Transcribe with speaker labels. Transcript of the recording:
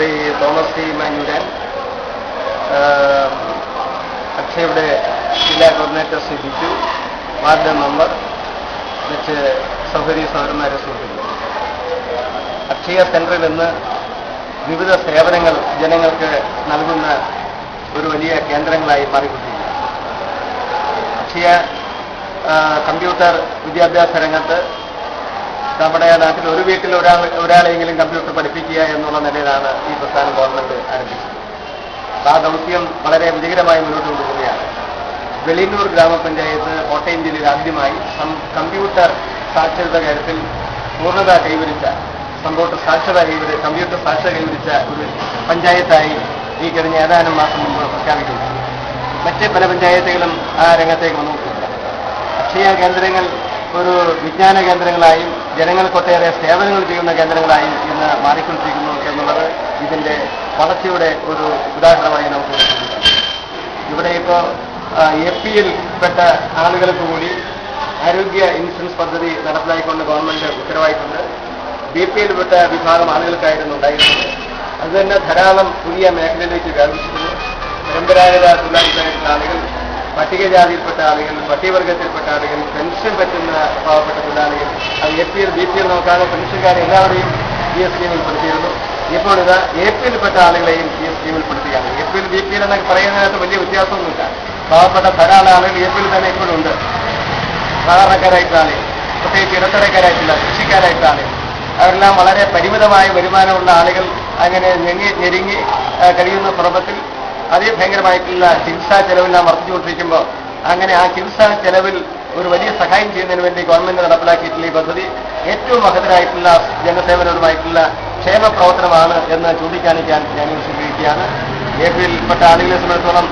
Speaker 1: Shri Thomas T Manuran, അക്ഷയുടെ ജില്ലാ coordinator Shri Biju, ward member, മറ്റ് സൗകര്യ സൗകര്യന്മാരെ സൂചിപ്പിക്കുന്നു. അക്ഷയ സെന്ററിൽ നിന്ന് വിവിധ സേവനങ്ങൾ ജനങ്ങൾക്ക് നൽകുന്ന ഒരു വലിയ കേന്ദ്രങ്ങളായി മാറിക്കൊണ്ടിരിക്കുന്നു. അക്ഷയ കമ്പ്യൂട്ടർ വിദ്യാഭ്യാസ രംഗത്ത് നമ്മുടെ നാട്ടിൽ ഒരു വീട്ടിൽ ഒരാളെങ്കിലും കമ്പ്യൂട്ടർ പഠിപ്പിക്കുക എന്നുള്ള നിലയിലാണ് ഈ പ്രസ്ഥാനം ഗവൺമെന്റ് ആരംഭിച്ചത്. ആ ദൗത്യം വളരെ വിജയകരമായി മുന്നോട്ട് കൊണ്ടുപോവുകയാണ്. വെളിയന്നൂർ ഗ്രാമപഞ്ചായത്ത് കോട്ടയം ജില്ലയിൽ ആദ്യമായി കമ്പ്യൂട്ടർ സാക്ഷരത കാര്യത്തിൽ പൂർണ്ണത കൈവരിച്ച കമ്പ്യൂട്ടർ സാക്ഷരത കൈവരിച്ച ഒരു പഞ്ചായത്തായി ഈ കഴിഞ്ഞ ഏതാനും മാസം മുമ്പ് പ്രഖ്യാപിക്കുന്നു. മറ്റ് പല പഞ്ചായത്തുകളും ആ രംഗത്തേക്ക് വന്നുകൊണ്ടില്ല. അക്ഷയ കേന്ദ്രങ്ങൾ ഒരു വിജ്ഞാന കേന്ദ്രങ്ങളായും ജനങ്ങൾക്കൊട്ടേറെ സേവനങ്ങൾ ചെയ്യുന്ന കേന്ദ്രങ്ങളായും ഇന്ന് മാറിക്കൊണ്ടിരിക്കുന്നു എന്നുള്ളത് ഇതിന്റെ വളർച്ചയുടെ ഒരു ഉദാഹരണമായി നമുക്ക് തോന്നുന്നു. ഇവിടെ ഇപ്പോൾ APL പെട്ട ആളുകൾക്ക് കൂടി ആരോഗ്യ ഇൻഷുറൻസ് പദ്ധതി നടപ്പിലാക്കിക്കൊണ്ട് ഗവൺമെന്റ് ഉത്തരവായിട്ടുണ്ട്. BPL പെട്ട വിഭാഗം ആളുകൾക്കായിരുന്നു ഉണ്ടായിരുന്നത്. അതുതന്നെ ധാരാളം പുതിയ മേഖലയിലേക്ക് വ്യാപിച്ചിട്ടുണ്ട്. പരമ്പരാഗത തൊഴിലാളികളായിട്ടുള്ള ആളുകൾ, പട്ടികജാതിയിൽപ്പെട്ട ആളുകൾ, പട്ടികവർഗത്തിൽപ്പെട്ട ആളുകൾ, പെൻഷൻ പറ്റുന്ന പാവപ്പെട്ട തൊഴിലാളികൾ, അത് APL BPL നോക്കാതെ പെൻഷൻകാരെ എല്ലാവരെയും ഈ സ്കീമിൽ പെടുത്തിയിരുന്നു. ഇപ്പോൾ ഇത് APL പെട്ട ആളുകളെയും ഈ സ്കീമിൽ പെടുത്തുകയാണ്. APL BPL എന്നൊക്കെ പറയുന്നതിനകത്ത് വലിയ വ്യത്യാസമൊന്നുമില്ല. പാവപ്പെട്ട ധാരാളം ആളുകൾ APL തന്നെ ഇപ്പോഴും ഉണ്ട്. സാധാരണക്കാരായിട്ടുള്ള ആളുകൾ, പ്രത്യേകിച്ച് ഇടത്തരക്കാരായിട്ടുള്ള കൃഷിക്കാരായിട്ടുള്ള ആളുകൾ, അവരെല്ലാം വളരെ പരിമിതമായ വരുമാനമുള്ള ആളുകൾ അങ്ങനെ ഞെരുങ്ങി കഴിയുന്ന കുടുംബത്തിൽ അതിഭയങ്കരമായിട്ടുള്ള ചികിത്സാ ചെലവെല്ലാം വർദ്ധിച്ചുകൊണ്ടിരിക്കുമ്പോൾ അങ്ങനെ ആ ചികിത്സാ ചെലവിൽ ഒരു വലിയ സഹായം ചെയ്യുന്നതിന് വേണ്ടി ഗവൺമെന്റ് നടപ്പിലാക്കിയിട്ടുള്ള ഈ പദ്ധതി ഏറ്റവും മഹത്തരായിട്ടുള്ള ജനസേവനവുമായിട്ടുള്ള ക്ഷേമ പ്രവർത്തനമാണ് എന്ന് ചൂണ്ടിക്കാണിക്കാൻ ഞാൻ സൂചിപ്പിക്കുകയാണ്. APL പെട്ട ആളുകളെ സംബന്ധിച്ചിടത്തോളം